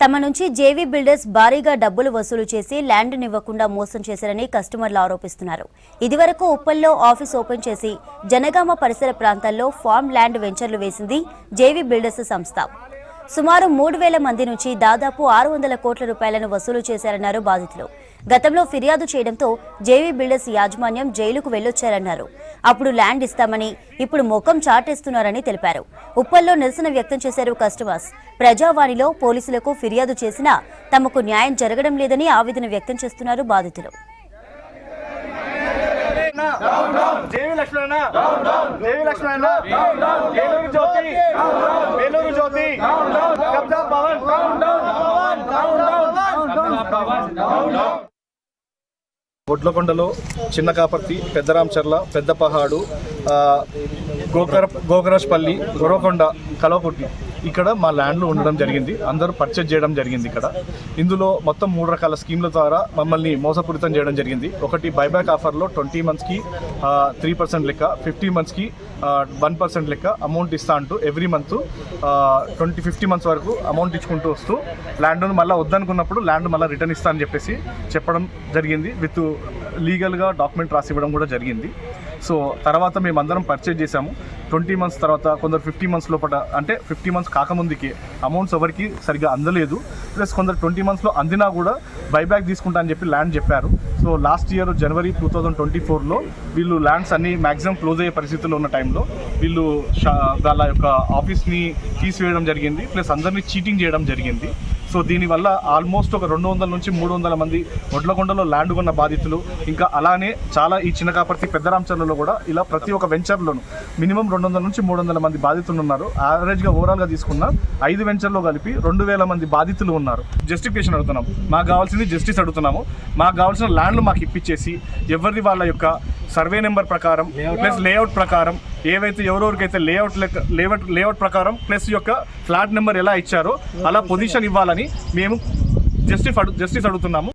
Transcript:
తమ నుంచి JV builders భారీగా డబ్బులు వసూలు చేసి ల్యాండ్ నివ్వకుండా మోసం చేశారని కస్టమర్లు ఆరోపిస్తున్నారు. ఇదివరకు ఉప్పల్లో ఆఫీస్ ఓపెన్ చేసి జనగామ పరిసర ప్రాంతాల్లో ఫార్మ్ ల్యాండ్ వెంచర్లు వేసింది జేవీ బిల్డర్స్ సంస్థ. సుమారు 3,000 మంది నుంచి దాదాపు 600 కోట్ల రూపాయలను వసూలు చేశారన్నారు బాధితులు. గతంలో ఫిర్యాదు చేయడంతో జేవీ బిల్డర్స్ యాజమాన్యం జైలుకు వెళ్లొచ్చారన్నారు. అప్పుడు ల్యాండ్ ఇస్తామని ఇప్పుడు ముఖం చాటేస్తున్నారని తెలిపారు. ఉప్పల్లో నిరసన వ్యక్తం చేశారు కస్టమర్స్. ప్రజావాణిలో పోలీసులకు ఫిర్యాదు చేసినా తమకు న్యాయం జరగడం లేదని ఆవేదన వ్యక్తం చేస్తున్నారు బాధితులు. బొడ్లకొండలో చిన్న కాపర్తి, పెద్దరాంచర్ల, పెద్దపహాడు, గోకరష్పల్లి, గొరకొండ, కలవకుట్టి ఇక్కడ మా ల్యాండ్లు ఉండడం జరిగింది. అందరూ పర్చేజ్ చేయడం జరిగింది. ఇందులో మొత్తం 3 రకాల స్కీమ్ల ద్వారా మమ్మల్ని మోసపూరితం చేయడం జరిగింది. ఒకటి బైబ్యాక్ ఆఫర్లో 20 మంత్స్కి 3% లెక్క, 50 మంత్స్కి 1% లెక్క అమౌంట్ ఇస్తా అంటూ ఎవ్రీ మంత్ 50 మంత్స్ వరకు అమౌంట్ ఇచ్చుకుంటూ వస్తూ ల్యాండ్ను మళ్ళీ వద్దనుకున్నప్పుడు ల్యాండ్ మళ్ళీ రిటర్న్ ఇస్తా అని చెప్పేసి చెప్పడం జరిగింది. విత్ లీగల్గా డాక్యుమెంట్ రాసి ఇవ్వడం కూడా జరిగింది. సో తర్వాత మేమందరం పర్చేజ్ చేసాము. 20 మంత్స్ తర్వాత కొందరు 50 మంత్స్ లోపల, అంటే 50 మంత్స్ కాకముందుకే అమౌంట్స్ ఎవరికి సరిగ్గా అందలేదు. ప్లస్ కొందరు 20 మంత్స్లో అందినా కూడా బైబ్యాక్ తీసుకుంటా అని చెప్పి ల్యాండ్ చెప్పారు. సో లాస్ట్ ఇయర్ జనవరి 2024లో వీళ్ళు ల్యాండ్స్ అన్ని మ్యాక్సిమం క్లోజ్ అయ్యే పరిస్థితుల్లో ఉన్న టైంలో వీళ్ళు వాళ్ళ యొక్క ఆఫీస్ని తీసివేయడం జరిగింది. ప్లస్ అందరినీ చీటింగ్ చేయడం జరిగింది. సో దీనివల్ల ఆల్మోస్ట్ ఒక 200 నుంచి 300 మంది వడ్లకొండలో ల్యాండ్ కొన్న బాధితులు, ఇంకా అలానే చాలా ఈ చిన్నకాపర్తి, పెద్దరాంచర్లలో కూడా ఇలా ప్రతి ఒక్క వెంచర్లోనూ మినిమం 200 నుంచి 300 మంది బాధితులు ఉన్నారు. యావరేజ్గా ఓవరాల్గా తీసుకున్న 5 వెంచర్లో కలిపి 2,000 మంది బాధితులు ఉన్నారు. జస్టిఫికేషన్ అడుగుతున్నాం. మాకు కావాల్సింది జస్టిస్ అడుగుతున్నాము. మాకు కావాల్సిన ల్యాండ్లు మాకు ఇప్పించేసి ఎవరిది వాళ్ళ యొక్క సర్వే నెంబర్ ప్రకారం ప్లస్ లేఅవుట్ ప్రకారం ఏవైతే ఎవరెవరికైతే లేఅవుట్ ప్రకారం ప్లస్ యొక్క ఫ్లాట్ నెంబర్ ఎలా ఇచ్చారో అలా పొజిషన్ ఇవ్వాలని మేము జస్టిస్ అడుగుతున్నాము.